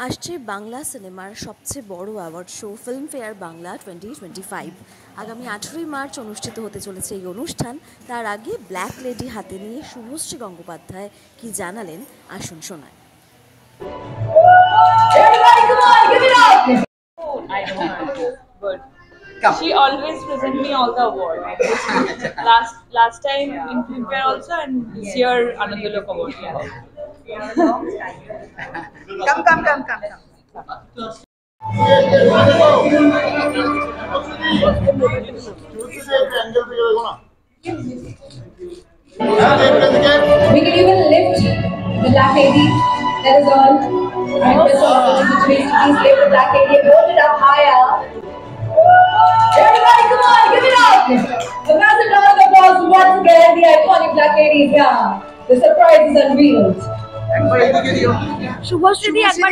আসছে বাংলা সিনেমার সবচেয়ে বড় অ্যাওয়ার্ড শো ফিল্মফেয়ার বাংলা 2025। আগামী 18ই মার্চ অনুষ্ঠিত হতে চলেছে এই অনুষ্ঠান। তার আগে ব্ল্যাক লেডি হাতে নিয়ে শুভশ্রী গঙ্গোপাধ্যায় কি জানালেন আসুন শোনায়। She always present me all the award. Last time in Filmfare also, and this year Anandalok Award. Come. We can even lift the black lady. That is all. I request all of you to please lift the black lady and hold it up higher. Everybody, come on, give it up! A massive round of applause once again. The iconic black lady is here. The surprise is unveiled. Subhashree দি একবার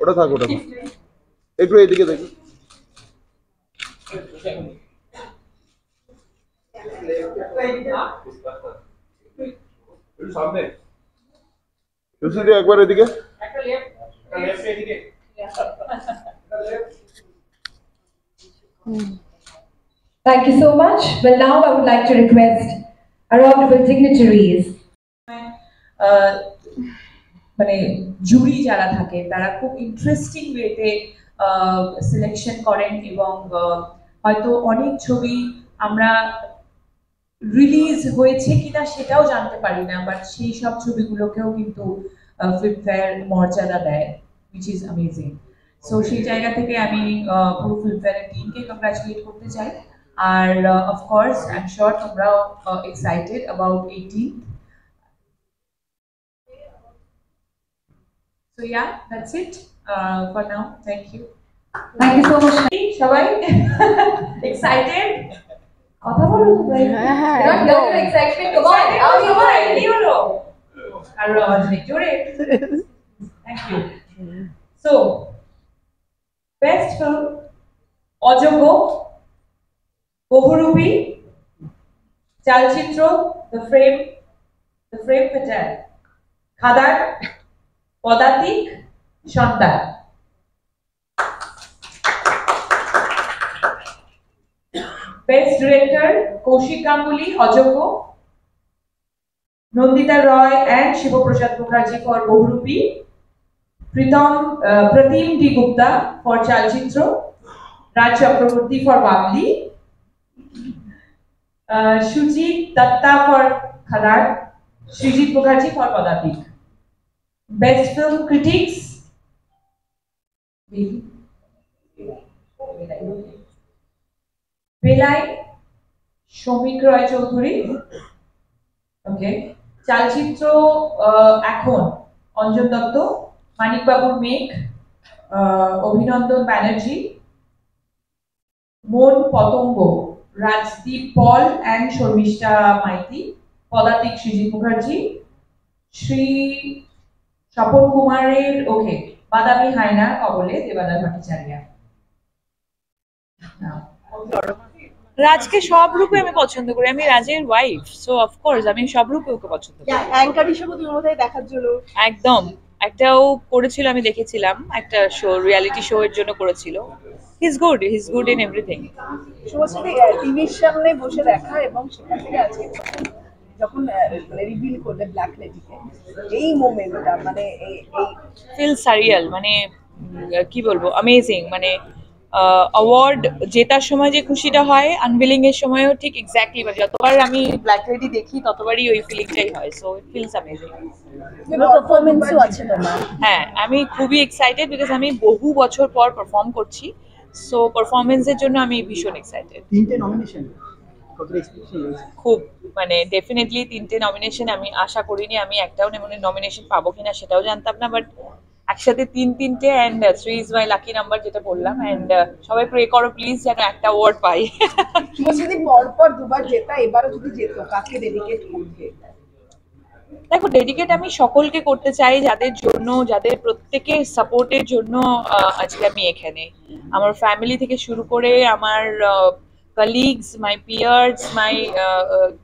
ওটা থাক একটু এদিকে দেখো। একবার এদিকে। Thank you so much. Well, now I would like to request our honorable dignitaries. মানে জুরি যারা থাকে তারা খুব ইন্টারেস্টিং ওয়েতে সিলেকশন করেন এবং হয়তো অনেক ছবি আমরা রিলিজ হয়েছে কিনা সেটাও জানতে পারি না, বাট সেই সব ছবিগুলোকেও কিন্তু ফিল্মফেয়ার মর্যাদা দেয়, উইচ ইজ অ্যামেজিং। সো সেই জায়গা থেকে আমি পুরো ফিল্মফেয়ারের টিমকে কংগ্রাচুলেট করতে চাই। আর অফকোর্স আই এম শিওর তোমরাও excited about 18th। So yeah, that's it for now. Thank you. Thank you so much. Shabbai excited? Kotha bolo to bhai. Not your excitement. Come on, how you are? Ready holo? Aro awaj nei jore. Thank you. So, best film Ojogo, Bohurupi, Chalchitro, The Frame Fatal, Khadar, পদাতিক, সন্তান। Best director Kaushik Ganguly, Ajogyo, Nandita Roy and Shiboprosad Mukherjee for Bohurupi, Pratim D Gupta for Chaalchitro, Raj Chakraborty for Babli, Sujit Dutta for খাদার, Srijit Mukherjee for Padatik. Best Film Critics বেলাই, শৌমিক রয় চৌধুরী। ওকে, চালচিত্র এখন অঞ্জন দত্ত, মানিক বাবুর মেঘ, অভিনন্দন ব্যানার্জি, মন পতঙ্গ, রাজদীপ পল and শর্মিষ্ঠা মাইতি, পদাতিক সৃজিত মুখার্জি, শ্রী স্বপন কুমারের ওকে বাদামি হায়না কবলে দেবাদার ভট্টাচার্য। রাজকে সব রূপে আমি পছন্দ করি, আমি রাজের ওয়াইফ, সো অফকোর্স আমি সব রূপে ওকে পছন্দ করি। অ্যাঙ্কার হিসেবে তুমি বোধহয় দেখার জন্য একদম একটাও করেছিল, আমি দেখেছিলাম একটা শো, রিয়ালিটি শো এর জন্য করেছিল। He is good in everything. Subhashree টিভির সামনে বসে দেখা এবং সেখান থেকে আছে যখন মানে রিভিল করলে ব্ল্যাক লেডিকে, এই মোমেন্টটা মানে এই ফিল সারিয়াল, মানে কি বলবো, অ্যামেজিং। মানে অ্যাওয়ার্ড জেতার সময় যে খুশিটা হয়, আনভিলিং এর সময়ও ঠিক এক্স্যাক্টলি, মানে যতবার আমি ব্ল্যাক লেডি দেখি ততবারই ওই ফিলিংটাই হয়। So it feels amazing. পারফরম্যান্সও আছে তোমার। হ্যাঁ, আমি খুবই এক্সাইটেড বিকজ আমি বহু বছর পর পারফর্ম করছি, সো পারফরমেন্সের জন্য আমি ভীষণ এক্সাইটেড। 3টে নমিনেশন, খুব মানে ডেফিনেটলি 3টে নমিনেশন আমি আশা করিনি, আমি একটাও নমিনেশন পাবো কিনা সেটাও জানতাম না, বাট একসাথে তিনটে and 3 is my lucky number যেটা বললাম, অ্যান্ড সবাই প্রে করো প্লিজ যেন একটা অ্যাওয়ার্ড পাই। শুভশ্রীদি পরপর দুবার জেতা, এবারও যদি যেত কাকে ডেডিকেট করবে? দেখো, ডেডিকেট আমি সকলকে করতে চাই, যাদের প্রত্যেকের সাপোর্টের জন্য আজকে আমি এখানে। আমার ফ্যামিলি থেকে শুরু করে আমার colleagues, my peers, my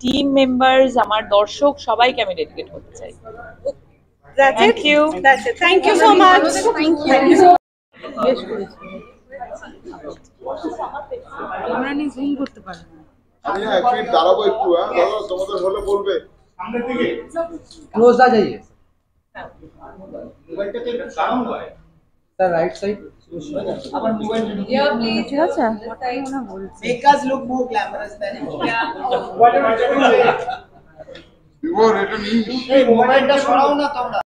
team members, আমার দর্শক, সবাইকে আমি ডেডিকেট করতে চাই। Thank you. That's it. Thank you so much. Thank you so আমি না এক মিনিট দাঁড়াবো একটু, হ্যাঁ দাদা তোমাদের হলে বলবে। সামনের দিকে क्लोज आ जाइए सर, राइट साइड। ঠিক আছে Make us look more glamorous than বিভোর এটা নিয়ে এই মোবাইলটা সরাও না তোমরা।